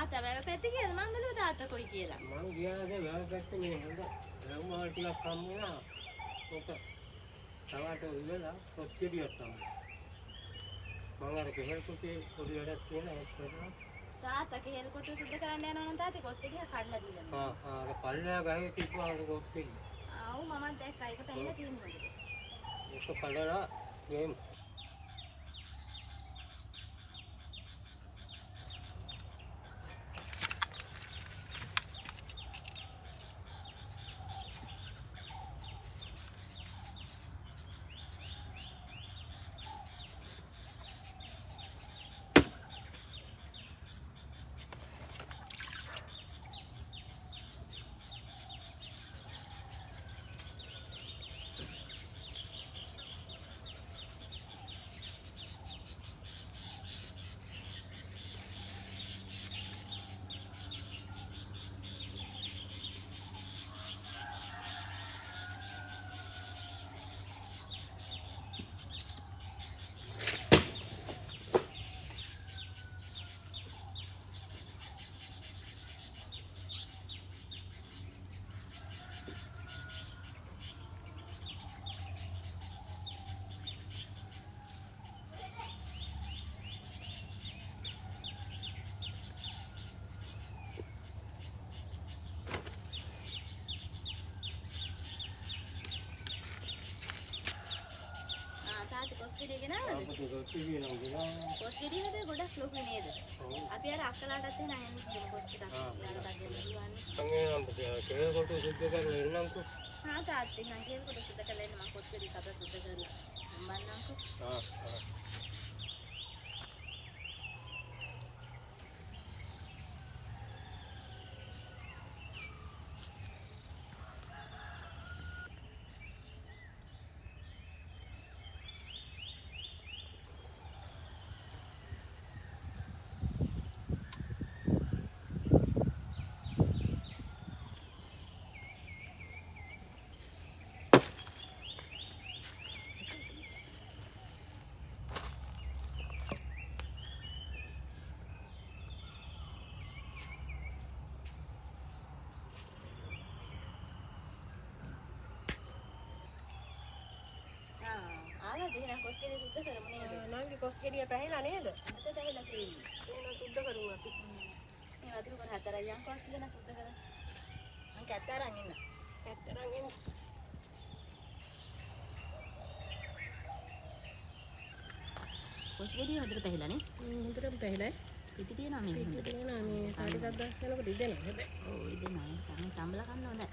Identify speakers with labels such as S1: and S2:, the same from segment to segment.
S1: තාත්තා වැව පැත්තේ කියලා මං බැලුවා තාත්තා කොයි කියලා.
S2: මං ගියාද වැව පැත්තේ මේ හොඳ රවුමාල් ටිකක් හම් වුණා. ඔක තවට ඉවලා කොස්කෙඩියක් තමයි. මං අර කෙහෙල් කුටි පොඩි වැඩක් තියෙන ඒක කරනවා.
S1: තාත්තා කෙහෙල් කුටි සුද්ධ කරන්න යනවා නම් තාත්තේ කොස්කෙඩිය කඩලා දීලා.
S2: අර පල්ලෙහා ගහේ තිබ්බා අර කොස්කෙඩිය.
S1: ආව් මම දැක්කා ඒක පැහිලා තියෙනවා.
S2: ඒක කඩලා ගෙම්. කොස්කෙඩිය ගෙනාවද? කොස්කෙඩිය නම් ගෙනාවා. කොස්කෙඩියද ගොඩක් ලොකු නේද? අපි අර අක්කලාටත් එන අයන් කියන කොස්කෙඩියක් යාලට දෙන්න කිව්වන්නේ. සංගේ නම් කෙහෙල් කොට සුද්ධ කරලා එන්නම්කෝ. තාත්තේ නම් කෙහෙල් කොට සුද්ධ කරලා එන්න මම කොස්කෙඩිය කප සුද්ධ කරලා හම්බන්නම්කෝ. දින කොස්කෙඩිය සුද්ධ කරමු නේද? නංගි කොස්කෙඩිය පැහිලා නේද? අද පැහිලා තියෙන්නේ. එහෙනම් සුද්ධ කරමු අපි. මේ වතුර කොට හතරයි යන්කෝ කියලා සුද්ධ කරමු. මං කැත්ත අරන් ඉන්න. කැත්ත අරන් ඉන්න. කොස්කෙඩිය හොඳට පැහිලා නේ? හොඳටම පැහිලායි. පිටි තියෙනවා මේ හොඳට. පිටි තියෙනවා මේ කාඩි එකක් දැස්සනකොට ඉදෙනවා හැබැයි. ඔව් ඉදෙනවා. තමයි තම්බලා කන්න හොඳයි.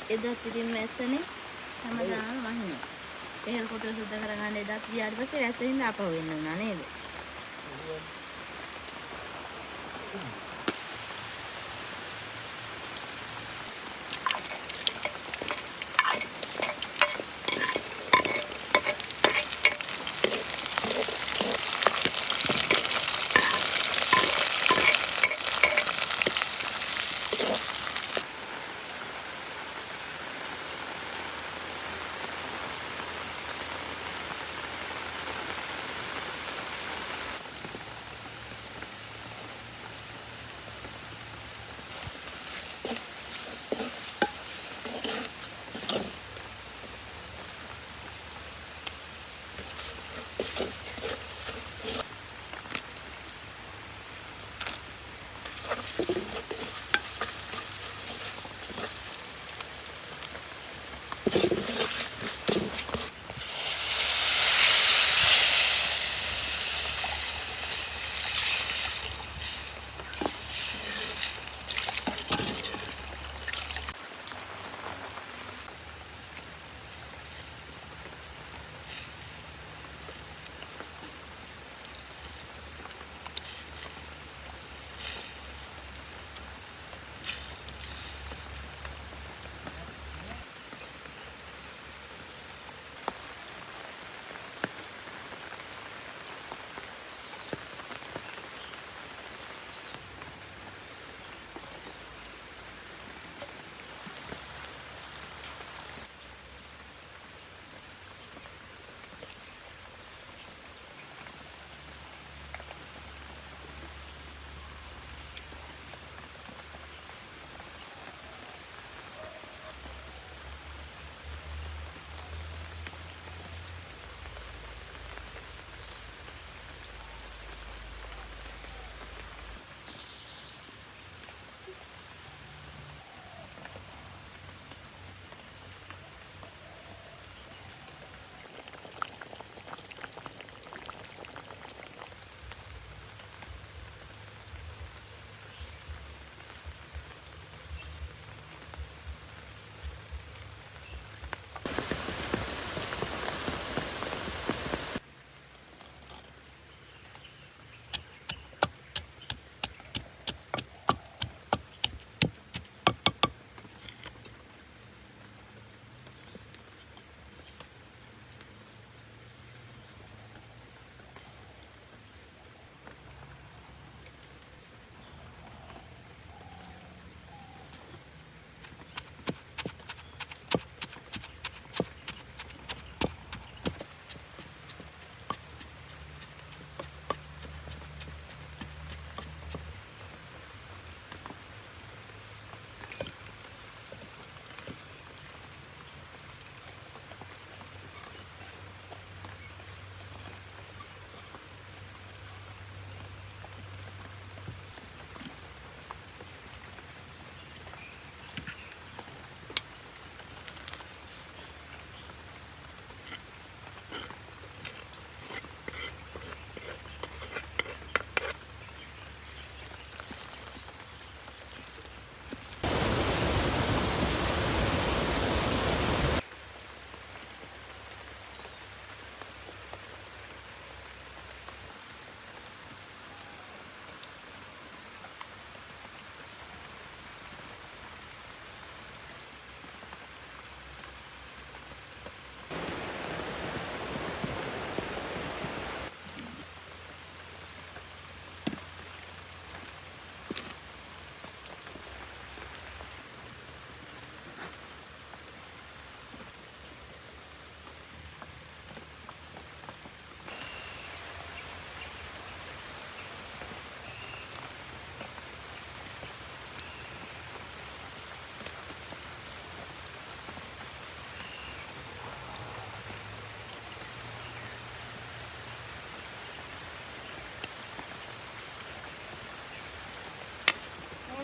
S2: එදා පිටින් මැස්සනේ හැමදාම වහිනවා. පෙරල් කොටුව සුද්ධ කරගන්න එදාත් ගියාට පස්සේ වැස්සෙන්ද අපව වෙන්න උනා නේද?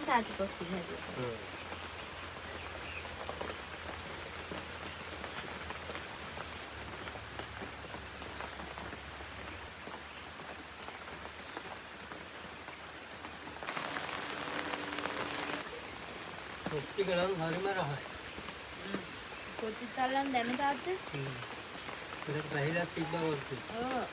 S2: Satu postingan gitu.
S3: කොච්චි ගලන් හරිම රහයි.
S1: කොච්චි තල්ලන් දැන තාත්තේ?
S3: ඒක පැහිලා තිබ්බා වගේ.
S1: ඔව්.